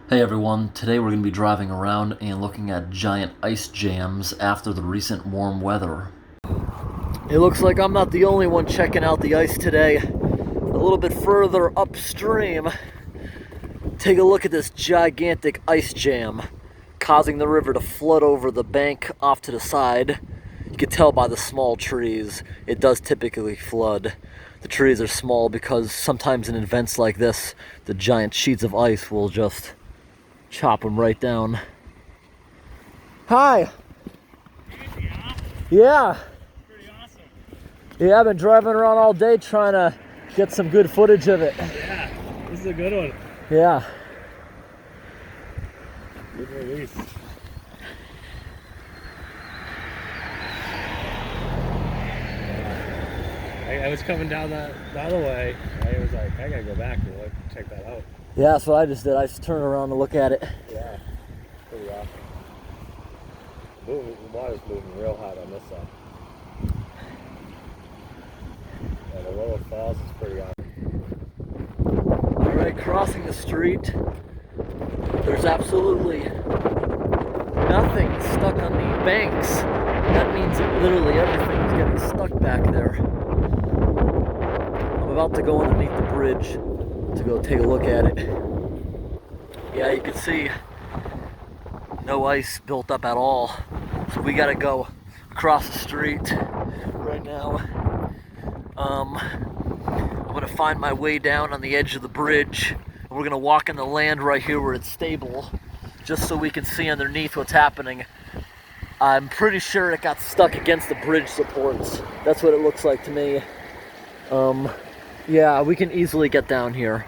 Hey everyone, today we're going to be driving around and looking at giant ice jams after the recent warm weather. It looks like I'm not the only one checking out the ice today. A little bit further upstream, take a look at this gigantic ice jam causing the river to flood over the bank off to the side. You can tell by the small trees, it does typically flood. The trees are small because sometimes in events like this, the giant sheets of ice will just chop them right down. Hi. Crazy, huh? Yeah. Pretty awesome. Yeah, I've been driving around all day trying to get some good footage of it. Yeah, this is a good one. Yeah. Good release. I was coming down the other way. I was like, I gotta go back and check that out. Yeah, that's what I just did. I just turned around to look at it. Yeah, pretty awesome. The water's moving real hot on this side. Yeah, the lower falls is pretty awesome. All right, crossing the street. There's absolutely nothing stuck on the banks. That means that literally everything's getting stuck back there. I'm about to go underneath the bridge to go take a look at it. Yeah, you can see no ice built up at all. So we gotta go across the street right now. I'm gonna find my way down on the edge of the bridge. And we're gonna walk in the land right here where it's stable, just so we can see underneath what's happening. I'm pretty sure it got stuck against the bridge supports. That's what it looks like to me. Yeah, we can easily get down here.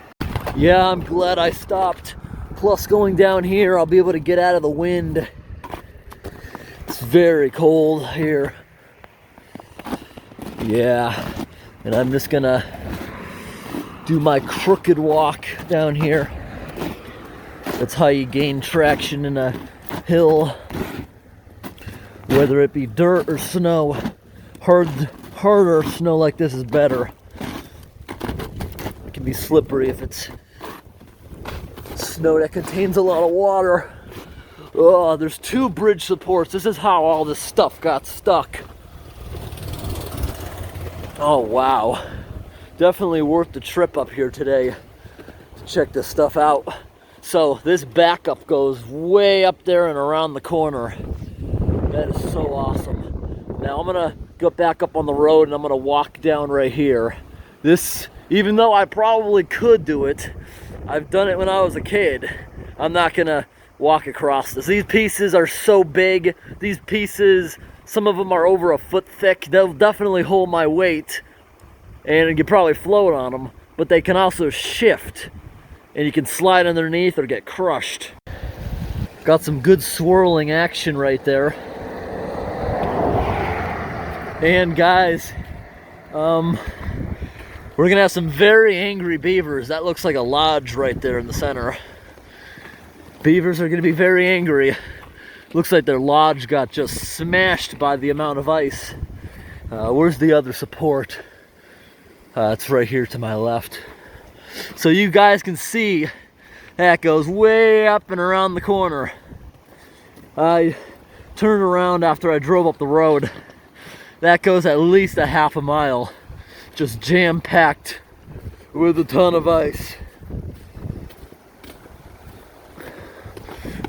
Yeah, I'm glad I stopped. Plus, going down here, I'll be able to get out of the wind. It's very cold here. Yeah, and I'm just gonna do my crooked walk down here. That's how you gain traction in a hill. Whether it be dirt or snow, harder snow like this is better. It can be slippery if it's snow that contains a lot of water. Oh, there's two bridge supports. This is how all this stuff got stuck. Oh, wow. Definitely worth the trip up here today to check this stuff out. So this backup goes way up there and around the corner. That is so awesome. Now I'm gonna go back up on the road and I'm gonna walk down right here. This, even though I probably could do it, I've done it when I was a kid. I'm not gonna walk across this. These pieces are so big. These pieces, some of them are over a foot thick. They'll definitely hold my weight and you can probably float on them, but they can also shift and you can slide underneath or get crushed. Got some good swirling action right there. And guys, we're gonna have some very angry beavers. That looks like a lodge right there in the center. Beavers are gonna be very angry. Looks like their lodge got just smashed by the amount of ice. Where's the other support? It's right here to my left. So you guys can see that goes way up and around the corner. I turned around after I drove up the road. That goes at least a half a mile, just jam-packed with a ton of ice.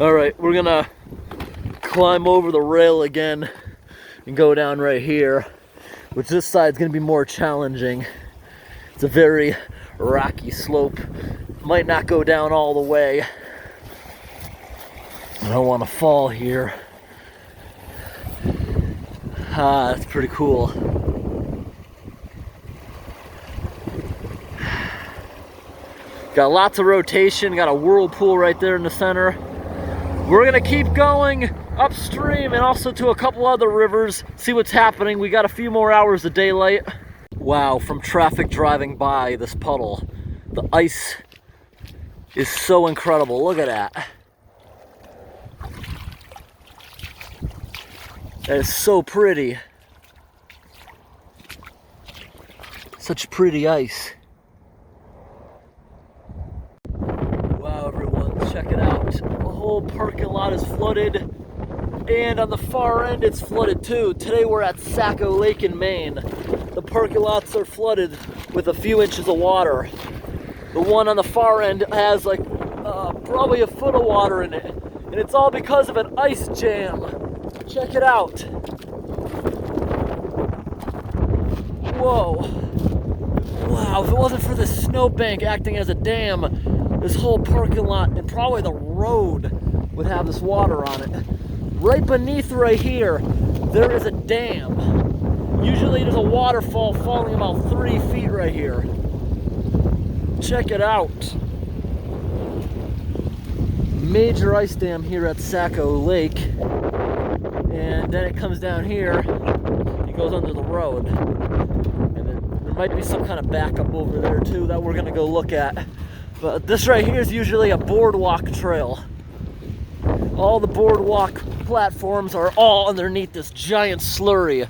All right, we're gonna climb over the rail again and go down right here, which this side's gonna be more challenging. It's a very rocky slope. Might not go down all the way. I don't want to fall here. That's pretty cool. Got lots of rotation, got a whirlpool right there in the center. We're gonna keep going upstream and also to a couple other rivers, see what's happening. We got a few more hours of daylight. Wow, from traffic driving by this puddle, the ice is so incredible. Look at that. That is so pretty. Such pretty ice. Wow, everyone, check it out. out. The whole parking lot is flooded. And on the far end, it's flooded too. Today we're at Saco Lake in Maine. The parking lots are flooded with a few inches of water. The one on the far end has like probably a foot of water in it. And it's all because of an ice jam. Check it out. Whoa. Wow, if it wasn't for this snowbank acting as a dam, this whole parking lot and probably the road would have this water on it. Right beneath right here, there is a dam. Usually there's a waterfall falling about 3 feet right here. Check it out. Major ice dam here at Saco Lake. And then it comes down here, it goes under the road. And there might be some kind of backup over there too that we're gonna go look at. But this right here is usually a boardwalk trail. All the boardwalk platforms are all underneath this giant slurry.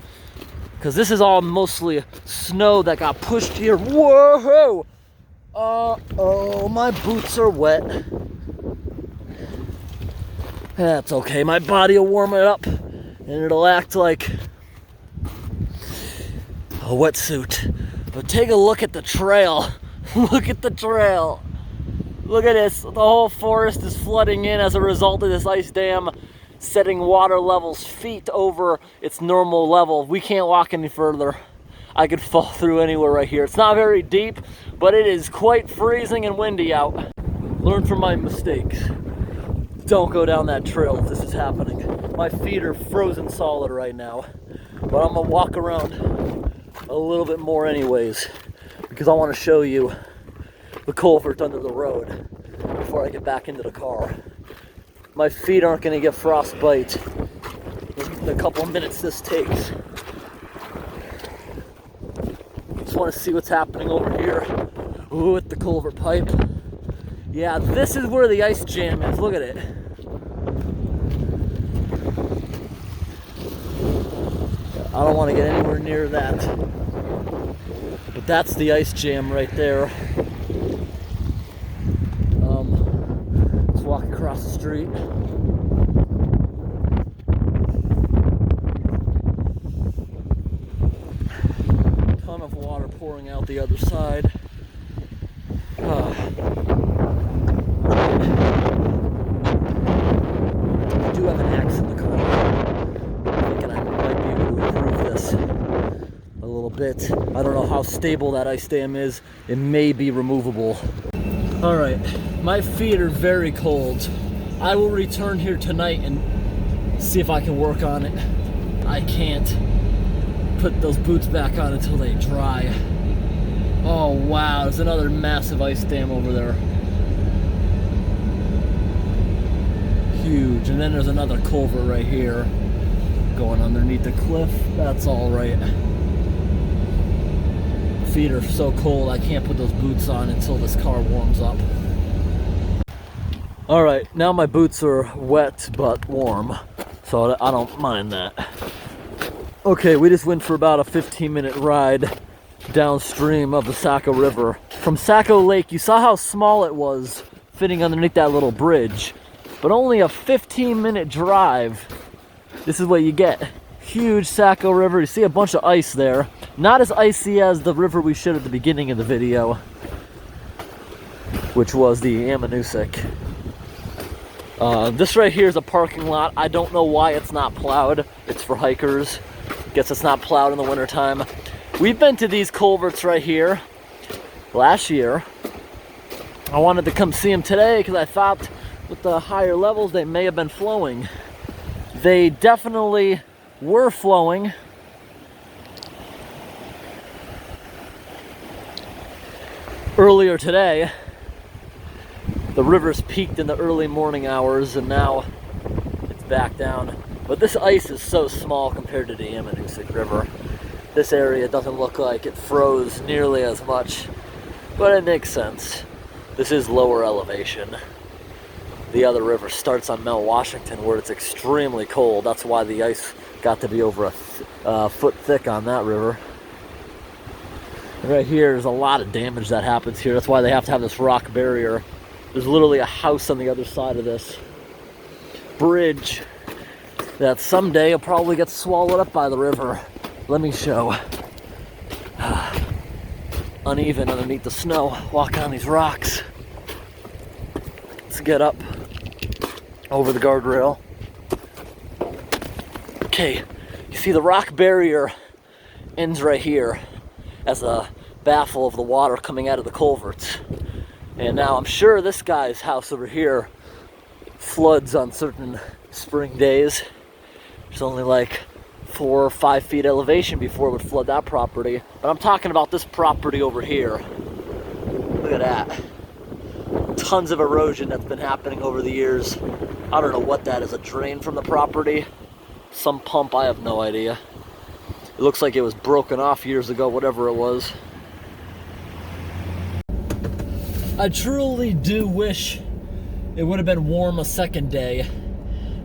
Because this is all mostly snow that got pushed here. Whoa! Uh-oh, my boots are wet. That's okay, my body will warm it up and it'll act like a wetsuit. But take a look at the trail. Look at the trail. Look at this. The whole forest is flooding in as a result of this ice dam setting water levels feet over its normal level. We can't walk any further. I could fall through anywhere right here. It's not very deep, but it is quite freezing and windy out. Learn from my mistakes. Don't go down that trail if this is happening. My feet are frozen solid right now, but I'm gonna walk around a little bit more anyways, because I want to show you the culvert under the road before I get back into the car. My feet aren't gonna get frostbite in the couple of minutes this takes. Just want to see what's happening over here. Ooh, at the culvert pipe. Yeah, this is where the ice jam is. Look at it. I don't want to get anywhere near that. But that's the ice jam right there. Let's walk across the street. Ton of water pouring out the other side. I do have an axe in the car. I'm thinking I might be able to improve this a little bit. I don't know how stable that ice dam is. It may be removable. Alright, my feet are very cold. I will return here tonight and see if I can work on it. I can't put those boots back on until they dry. Oh wow, there's another massive ice dam over there. Huge. And then there's another culvert right here going underneath the cliff. That's all right. Feet are so cold I can't put those boots on until this car warms up. All right, now my boots are wet but warm, so I don't mind that. Okay, we just went for about a 15-minute ride downstream of the Saco River. From Saco Lake, you saw how small it was fitting underneath that little bridge, but only a 15-minute drive. This is what you get. Huge Saco River. You see a bunch of ice there. Not as icy as the river we showed at the beginning of the video, which was the Ammonoosuc. This right here is a parking lot. I don't know why it's not plowed. It's for hikers. Guess it's not plowed in the wintertime. We've been to these culverts right here last year. I wanted to come see them today because I thought with the higher levels they may have been flowing. They definitely were flowing. Earlier today, the river's peaked in the early morning hours and now it's back down. But this ice is so small compared to the Ammonoosuc River. This area doesn't look like it froze nearly as much, but it makes sense. This is lower elevation. The other river starts on Mount Washington where it's extremely cold. That's why the ice got to be over a foot thick on that river. And right here, there's a lot of damage that happens here. That's why they have to have this rock barrier There's literally a house on the other side of this bridge that someday will probably get swallowed up by the river. Let me show. Uneven underneath the snow, walking on these rocks. Let's get up over the guardrail. Okay, you see the rock barrier ends right here as a baffle of the water coming out of the culverts. And now I'm sure this guy's house over here floods on certain spring days. There's only like 4 or 5 feet elevation before it would flood that property. But I'm talking about this property over here. Look at that. Tons of erosion that's been happening over the years. I don't know what that is, a drain from the property? Some pump, I have no idea. It looks like it was broken off years ago, whatever it was. I truly do wish it would have been warm a second day,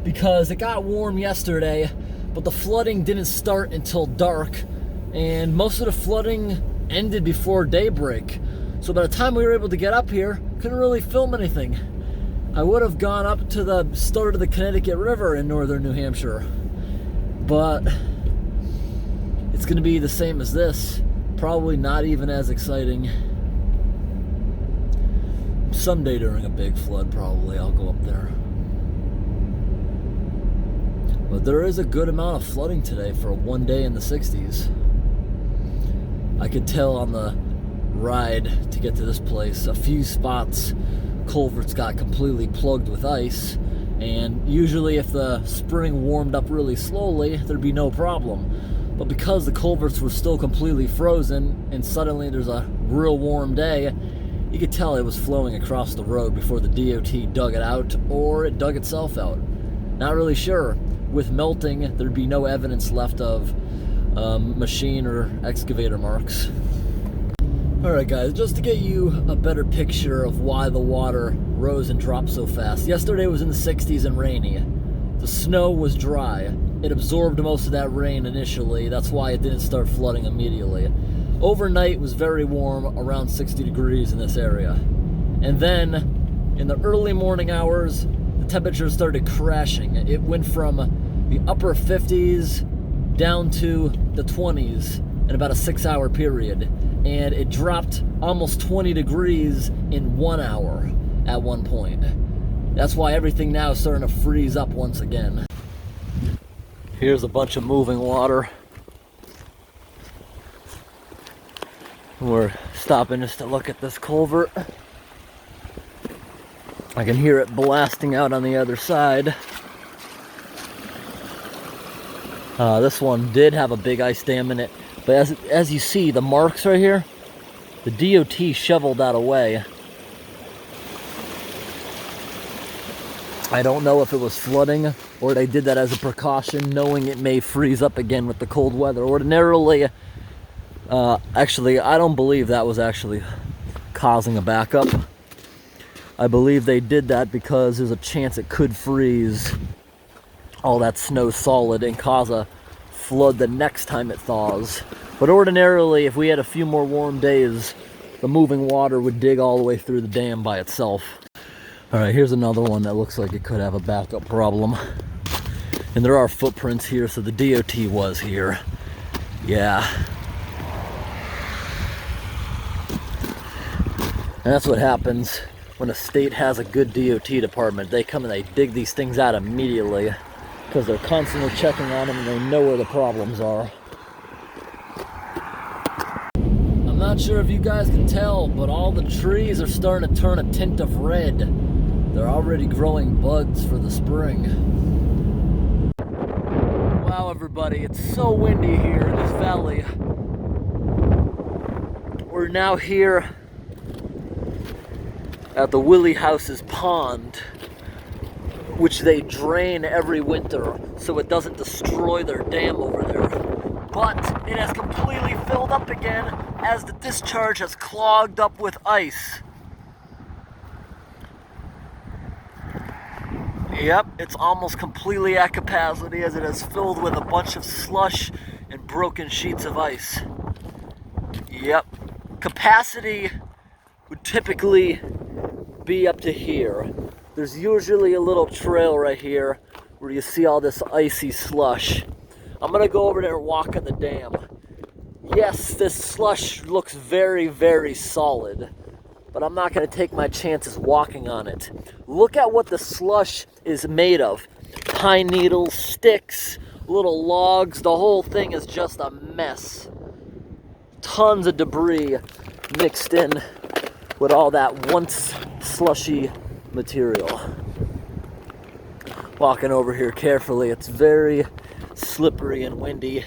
because it got warm yesterday, but the flooding didn't start until dark, and most of the flooding ended before daybreak. So by the time we were able to get up here, couldn't really film anything. I would have gone up to the start of the Connecticut River in northern New Hampshire, but it's gonna be the same as this. Probably not even as exciting. Someday during a big flood, probably I'll go up there. But there is a good amount of flooding today for one day in the 60s. I could tell on the ride to get to this place, a few spots, culverts got completely plugged with ice. And usually if the spring warmed up really slowly, there'd be no problem. But because the culverts were still completely frozen and suddenly there's a real warm day, you could tell it was flowing across the road before the DOT dug it out, or it dug itself out. Not really sure. With melting, there'd be no evidence left of machine or excavator marks. Alright guys, just to get you a better picture of why the water rose and dropped so fast. Yesterday was in the 60s and rainy. The snow was dry. It absorbed most of that rain initially. That's why it didn't start flooding immediately. Overnight was very warm, around 60 degrees in this area. And then, in the early morning hours, the temperature started crashing. It went from the upper 50s down to the 20s in about a 6-hour period. And it dropped almost 20 degrees in 1 hour at one point. That's why everything now is starting to freeze up once again. Here's a bunch of moving water. We're stopping just to look at this culvert. I can hear it blasting out on the other side. This one did have a big ice dam in it, but as you see, the marks right here, the DOT shoveled that away. I don't know if it was flooding or they did that as a precaution, knowing it may freeze up again with the cold weather. Ordinarily, actually, I don't believe that was actually causing a backup. I believe they did that because there's a chance it could freeze all that snow solid and cause a flood the next time it thaws. But ordinarily, if we had a few more warm days, the moving water would dig all the way through the dam by itself. All right, here's another one that looks like it could have a backup problem. And there are footprints here, so the DOT was here. Yeah. And that's what happens when a state has a good DOT department. They come and they dig these things out immediately because they're constantly checking on them and they know where the problems are. I'm not sure if you guys can tell, but all the trees are starting to turn a tint of red. They're already growing buds for the spring. Wow, everybody, it's so windy here in this valley. We're now here at the Willie House's pond, which they drain every winter so it doesn't destroy their dam over there. But it has completely filled up again as the discharge has clogged up with ice. Yep, it's almost completely at capacity as it has filled with a bunch of slush and broken sheets of ice. Yep, capacity would typically be up to here. There's usually a little trail right here where you see all this icy slush. I'm gonna go over there and walk on the dam. Yes, this slush looks very, very solid, but I'm not gonna take my chances walking on it. Look at what the slush is made of. Pine needles, sticks, little logs, the whole thing is just a mess. Tons of debris mixed in with all that once slushy material. Walking over here carefully, it's very slippery and windy,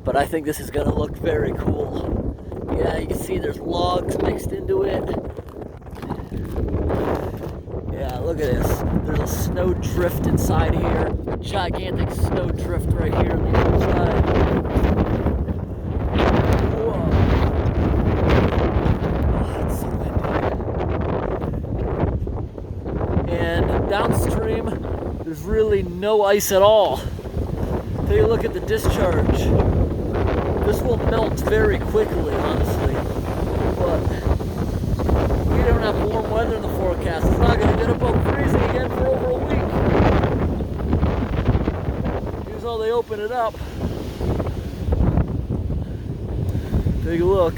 but I think this is gonna look very cool. Yeah, you can see there's logs mixed into it. Yeah, look at this. There's a snow drift inside here. A gigantic snow drift right here on the other side. Whoa. Oh, it's so windy. And downstream, there's really no ice at all. Take a look at the discharge. This will melt very quickly, honestly. But we don't have warm weather in the forecast. It's not going to get above freezing again for over a week. Here's how they open it up. Take a look.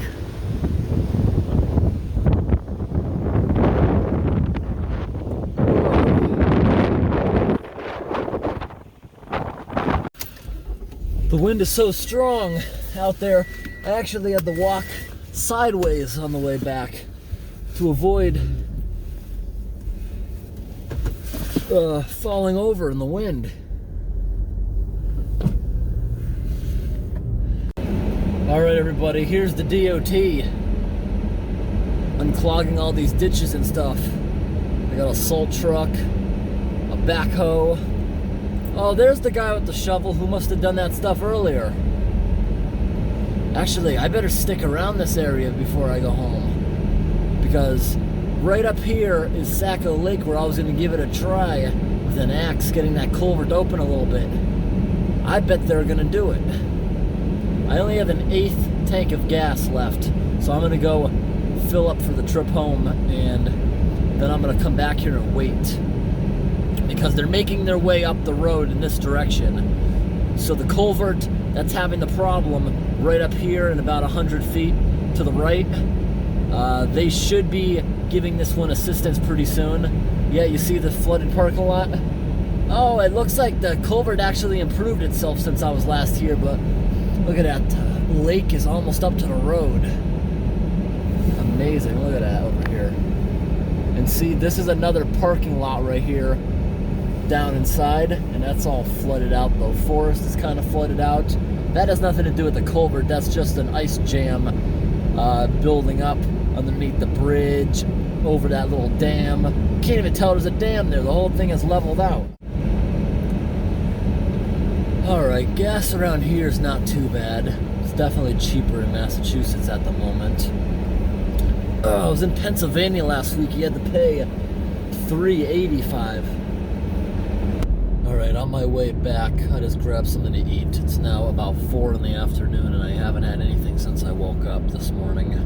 The wind is so strong out there, I actually had to walk sideways on the way back to avoid falling over in the wind. All right, everybody, here's the DOT unclogging all these ditches and stuff. They got a salt truck, a backhoe. Oh, there's the guy with the shovel who must have done that stuff earlier. Actually, I better stick around this area before I go home, because right up here is Saco Lake, where I was going to give it a try with an axe, getting that culvert open a little bit. I bet they're going to do it. I only have an 1/8 tank of gas left, so I'm going to go fill up for the trip home, and then I'm going to come back here and wait, because they're making their way up the road in this direction. So the culvert that's having the problem right up here and about 100 feet to the right, they should be giving this one assistance pretty soon. Yeah, you see the flooded parking lot? Oh, it looks like the culvert actually improved itself since I was last here, but look at that. Lake is almost up to the road. Amazing, look at that over here. And see, this is another parking lot right here down inside, and that's all flooded out. The forest is kind of flooded out. That has nothing to do with the culvert. That's just an ice jam building up underneath the bridge over that little dam. Can't even tell there's a dam there. The whole thing is leveled out. Alright, gas around here is not too bad. It's definitely cheaper in Massachusetts at the moment. I was in Pennsylvania last week. You had to pay $3.85. Alright, on my way back, I just grabbed something to eat. It's now about 4 in the afternoon, and I haven't had anything since I woke up this morning.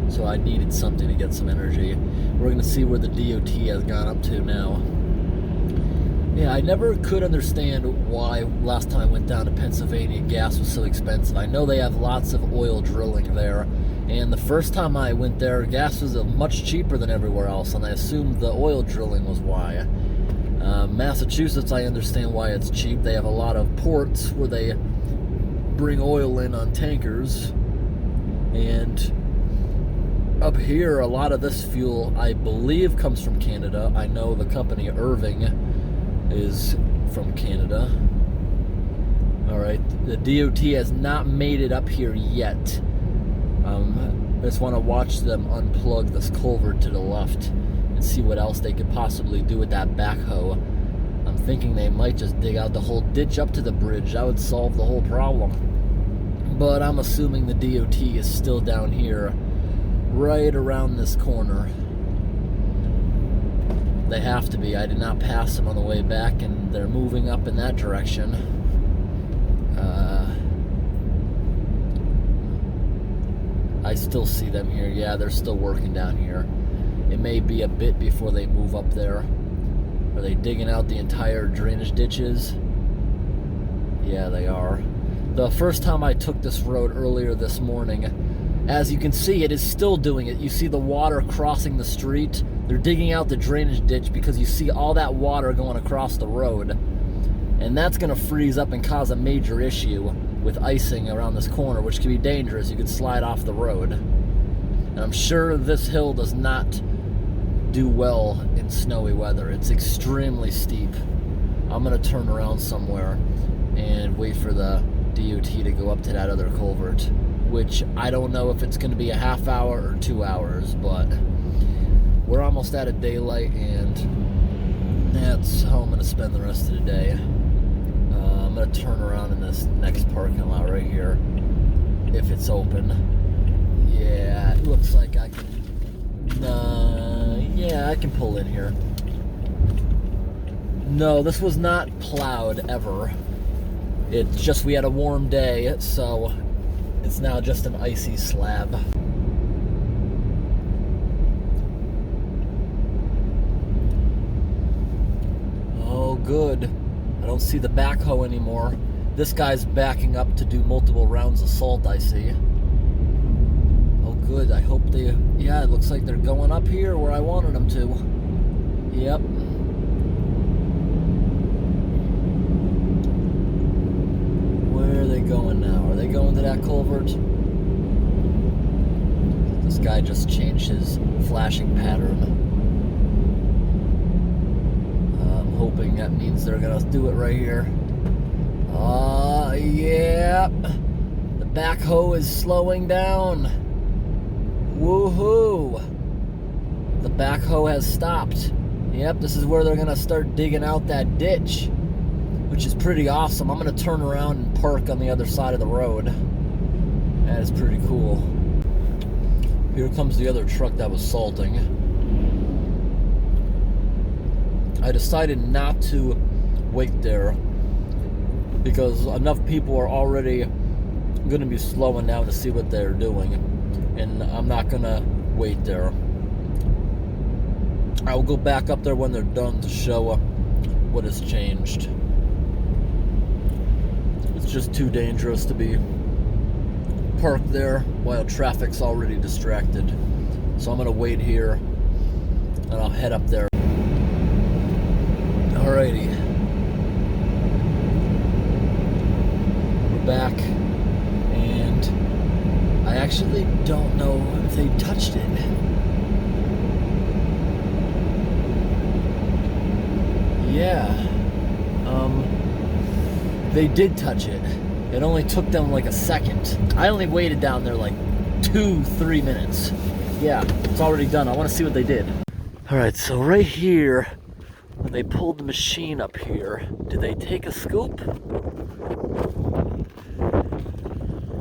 So I needed something to get some energy. We're going to see where the DOT has gone up to now. Yeah, I never could understand why last time I went down to Pennsylvania gas was so expensive. I know they have lots of oil drilling there, and the first time I went there, gas was much cheaper than everywhere else, and I assumed the oil drilling was why. Massachusetts, I understand why it's cheap. They have a lot of ports where they bring oil in on tankers, and up here, a lot of this fuel, I believe, comes from Canada. I know the company Irving is from Canada. Alright, the DOT has not made it up here yet. I just want to watch them unplug this culvert to the left and see what else they could possibly do with that backhoe. I'm thinking they might just dig out the whole ditch up to the bridge. That would solve the whole problem. But I'm assuming the DOT is still down here, right around this corner. They have to be. I did not pass them on the way back, and they're moving up in that direction. I still see them here. Yeah, they're still working down here. it may be a bit before they move up there. Are they digging out the entire drainage ditches? Yeah, they are. The first time I took this road earlier this morning, as you can see, it is still doing it. You see the water crossing the street. They're digging out the drainage ditch because you see all that water going across the road. And that's going to freeze up and cause a major issue with icing around this corner, which can be dangerous. You could slide off the road. And I'm sure this hill does not do well in snowy weather. It's extremely steep. I'm going to turn around somewhere and wait for the DOT to go up to that other culvert, which I don't know if it's going to be a half hour or 2 hours, but we're almost out of daylight, and that's how I'm going to spend the rest of the day. I'm going to turn around in this next parking lot right here, if it's open. Yeah, it looks like I can, yeah, I can pull in here. No, this was not plowed ever. It's just we had a warm day, so it's now just an icy slab. Oh, good. I don't see the backhoe anymore. This guy's backing up to do multiple rounds of salt, I see. Oh, good. I hope they... Yeah, it looks like they're going up here where I wanted them to. Yep. Where are they going now? Are they going to that culvert? This guy just changed his flashing pattern. I'm hoping that means they're gonna do it right here. Yeah. The backhoe is slowing down. Woohoo! The backhoe has stopped. Yep, this is where they're gonna start digging out that ditch, which is pretty awesome. I'm gonna turn around and park on the other side of the road. That is pretty cool. Here comes the other truck that was salting. I decided not to wait there because enough people are already going to be slowing down to see what they're doing, and I'm not going to wait there. I will go back up there when they're done to show what has changed. It's just too dangerous to be parked there while traffic's already distracted. So I'm going to wait here and I'll head up there. Alrighty. We're back, and I actually don't know if they touched it. Yeah. They did touch it. It only took them like a second. I only waited down there like 2-3 minutes. Yeah, it's already done. I want to see what they did. Alright, so right here, when they pulled the machine up here, did they take a scoop?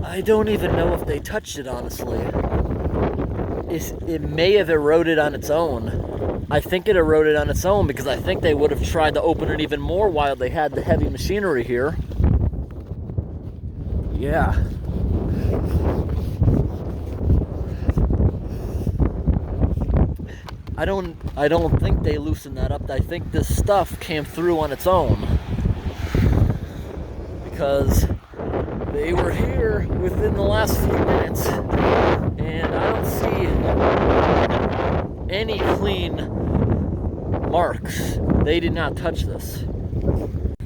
I don't even know if they touched it, honestly. It may have eroded on its own. I think it eroded on its own because I think they would have tried to open it even more while they had the heavy machinery here. Yeah. I don't think they loosened that up. I think this stuff came through on its own. Because they were here within the last few minutes, and I don't see any clean marks. They did not touch this.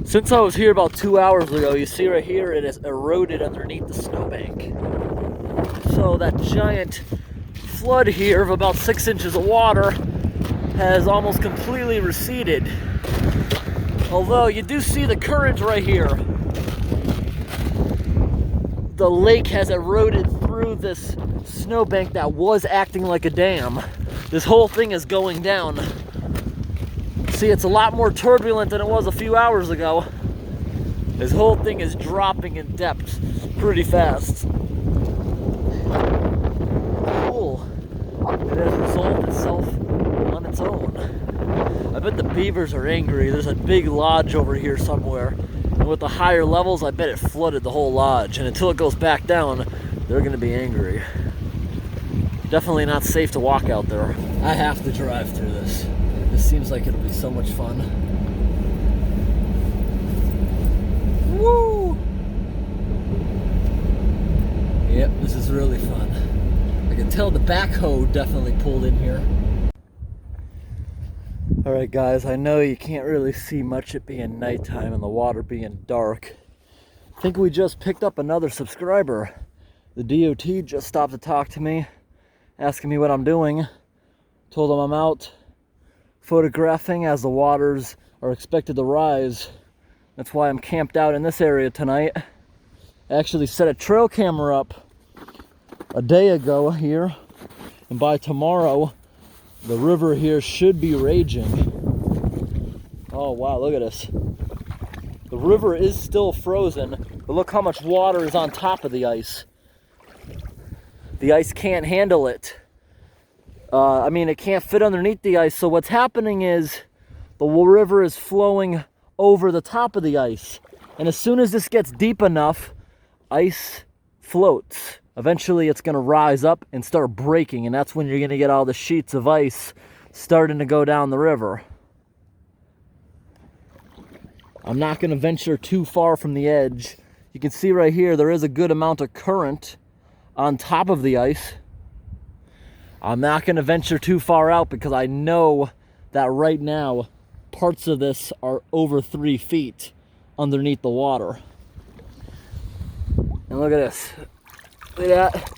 Since I was here about 2 hours ago, you see right here it is eroded underneath the snowbank. So that giant flood here of about 6 inches of water has almost completely receded. Although you do see the current right here. The lake has eroded through this snowbank that was acting like a dam. This whole thing is going down. See, it's a lot more turbulent than it was a few hours ago. This whole thing is dropping in depth pretty fast. Cool. It has resolved itself on its own. I bet the beavers are angry. There's a big lodge over here somewhere. And with the higher levels, I bet it flooded the whole lodge. And until it goes back down, they're going to be angry. Definitely not safe to walk out there. I have to drive through this. This seems like it'll be so much fun. Woo! Yep, this is really fun. I can tell the backhoe definitely pulled in here. Alright guys, I know you can't really see much it being nighttime and the water being dark. I think we just picked up another subscriber. The DOT just stopped to talk to me, asking me what I'm doing. Told them I'm out photographing as the waters are expected to rise. That's why I'm camped out in this area tonight. I actually set a trail camera up a day ago here, and by tomorrow the river here should be raging. Oh wow, look at this. The river is still frozen, but look how much water is on top of the ice. The ice can't handle it. I mean, it can't fit underneath the ice, so what's happening is the river is flowing over the top of the ice. And as soon as this gets deep enough, ice floats. Eventually it's gonna rise up and start breaking, and that's when you're gonna get all the sheets of ice starting to go down the river. I'm not gonna venture too far from the edge. You can see right here, there is a good amount of current on top of the ice. I'm not gonna venture too far out because I know that right now, parts of this are over 3 feet underneath the water. And look at this. Look at that.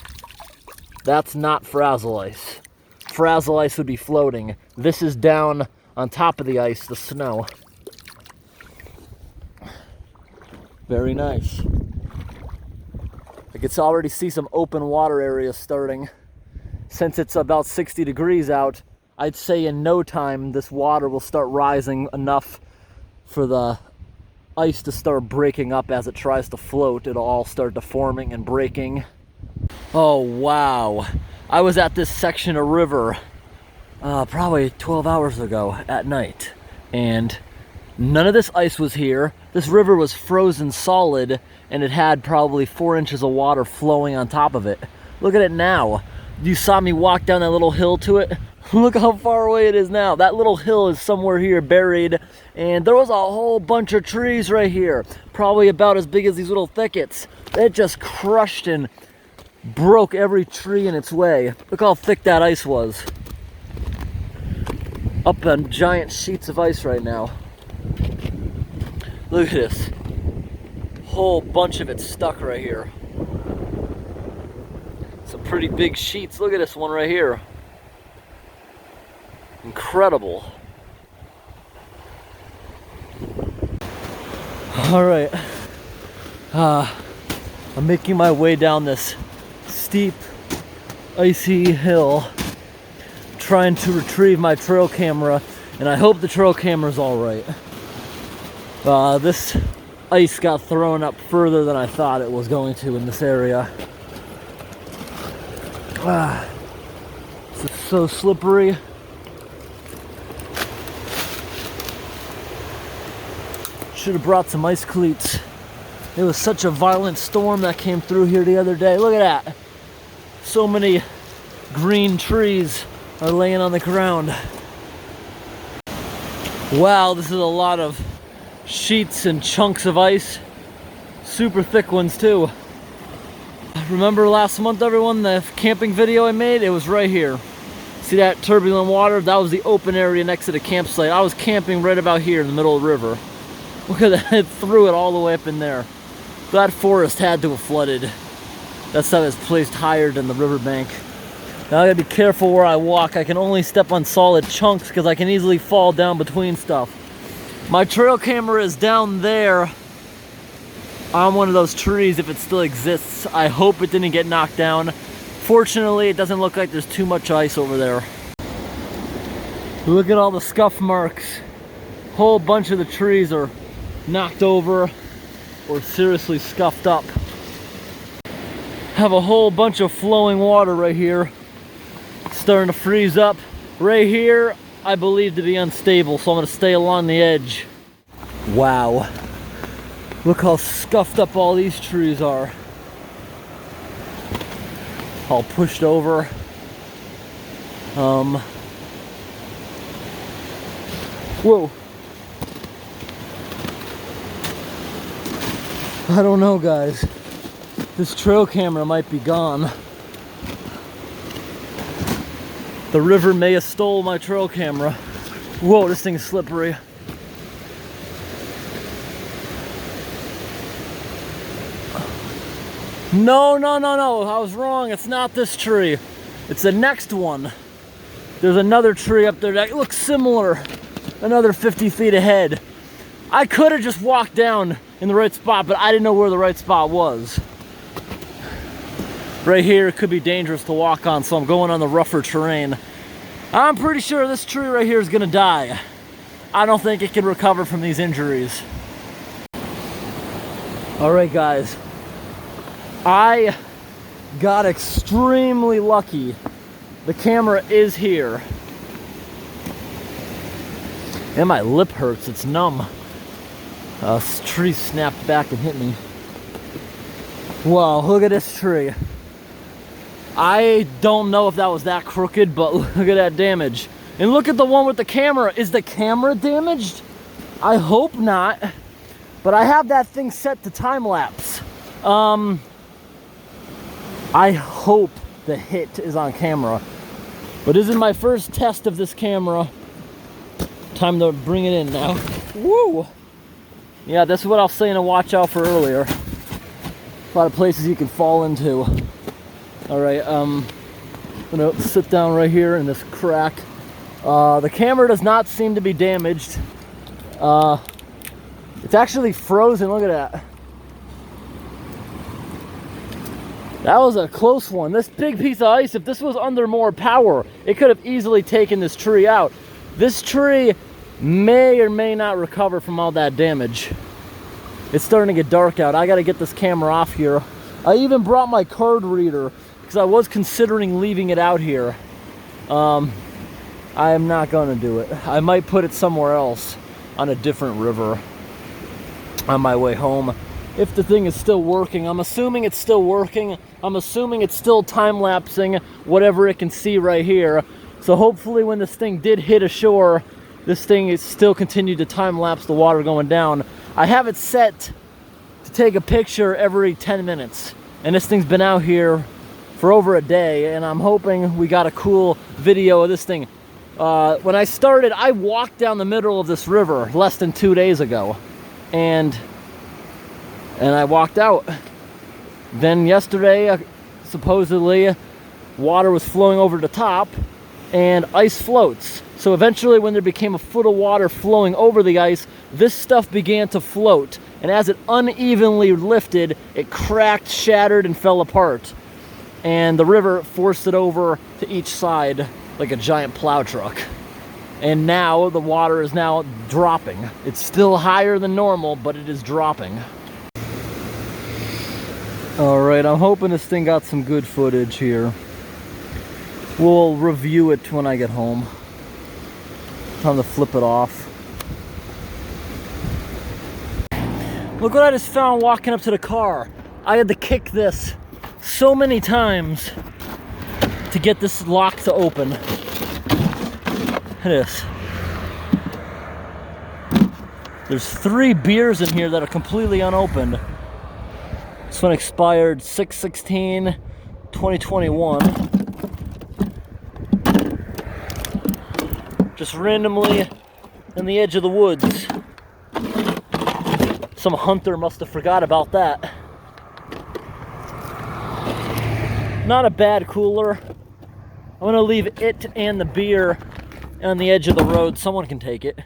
That's not frazzle ice. Frazzle ice would be floating. This is down on top of the ice, the snow. Very nice. I can already see some open water areas starting. Since it's about 60 degrees out, I'd say in no time this water will start rising enough for the ice to start breaking up as it tries to float. It'll all start deforming and breaking. Oh wow, I was at this section of river probably 12 hours ago at night, and none of this ice was here. This river was frozen solid, and it had probably 4 inches of water flowing on top of it. Look at it now. You saw me walk down that little hill to it. Look how far away it is now. That little hill is somewhere here buried, and there was a whole bunch of trees right here, probably about as big as these little thickets. It just crushed and broke every tree in its way. Look how thick that ice was. Up on giant sheets of ice right now. Look at this. Whole bunch of it stuck right here. Some pretty big sheets. Look at this one right here. Incredible. All right. I'm making my way down this steep, icy hill, trying to retrieve my trail camera, and I hope the trail camera's all right. This ice got thrown up further than I thought it was going to in this area. It's so slippery. Should have brought some ice cleats. It was such a violent storm that came through here the other day. Look at that. So many green trees are laying on the ground. Wow, this is a lot of sheets and chunks of ice. Super thick ones too. Remember last month, everyone, the camping video I made? It was right here. See that turbulent water? That was the open area next to the campsite. I was camping right about here in the middle of the river. Look at that, it threw it all the way up in there. That forest had to have flooded. That stuff is placed higher than the riverbank. Now I gotta be careful where I walk. I can only step on solid chunks because I can easily fall down between stuff. My trail camera is down there on one of those trees if it still exists. I hope it didn't get knocked down. Fortunately, it doesn't look like there's too much ice over there. Look at all the scuff marks. Whole bunch of the trees are knocked over or seriously scuffed up. Have a whole bunch of flowing water right here, starting to freeze up. Right here, I believe to be unstable, so I'm gonna stay along the edge. Wow. Look how scuffed up all these trees are. All pushed over. Whoa. I don't know, guys. This trail camera might be gone. The river may have stole my trail camera. Whoa, this thing's slippery. No, no, no, no. I was wrong. It's not this tree. It's the next one. There's another tree up there that looks similar. Another 50 feet ahead. I could have just walked down in the right spot, but I didn't know where the right spot was. Right here, it could be dangerous to walk on, so I'm going on the rougher terrain. I'm pretty sure this tree right here is gonna die. I don't think it can recover from these injuries. All right, guys. I got extremely lucky. The camera is here. And my lip hurts, it's numb. This tree snapped back and hit me. Wow, look at this tree. I don't know if that was that crooked, but look at that damage. And look at the one with the camera. Is the camera damaged? I hope not. But I have that thing set to time lapse. I hope the hit is on camera. But this is my first test of this camera. Time to bring it in now. Woo! Yeah, this is what I was saying to watch out for earlier. A lot of places you can fall into. Alright, I'm gonna sit down right here in this crack. The camera does not seem to be damaged. It's actually frozen, look at that. That was a close one. This big piece of ice, if this was under more power, it could have easily taken this tree out. This tree may or may not recover from all that damage. It's starting to get dark out. I gotta get this camera off here. I even brought my card reader because I was considering leaving it out here. I am not gonna do it. I might put it somewhere else on a different river on my way home. If the thing is still working, I'm assuming it's still working. I'm assuming it's still time-lapsing whatever it can see right here. So hopefully when this thing did hit ashore, this thing is still continued to time-lapse the water going down. I have it set to take a picture every 10 minutes. And this thing's been out here for over a day, and I'm hoping we got a cool video of this thing. When I started, I walked down the middle of this river less than 2 days ago. And I walked out. Then yesterday, supposedly, water was flowing over the top, and ice floats. So eventually, when there became a foot of water flowing over the ice, this stuff began to float. And as it unevenly lifted, it cracked, shattered, and fell apart. And the river forced it over to each side like a giant plow truck. And now the water is now dropping. It's still higher than normal, but it is dropping. All right, I'm hoping this thing got some good footage here. We'll review it when I get home. Time to flip it off. Look what I just found walking up to the car. I had to kick this so many times to get this lock to open. Look at this. There's 3 beers in here that are completely unopened. This one expired 6/16/2021. Just randomly in the edge of the woods. Some hunter must have forgot about that. Not a bad cooler. I'm gonna leave it and the beer on the edge of the road. Someone can take it.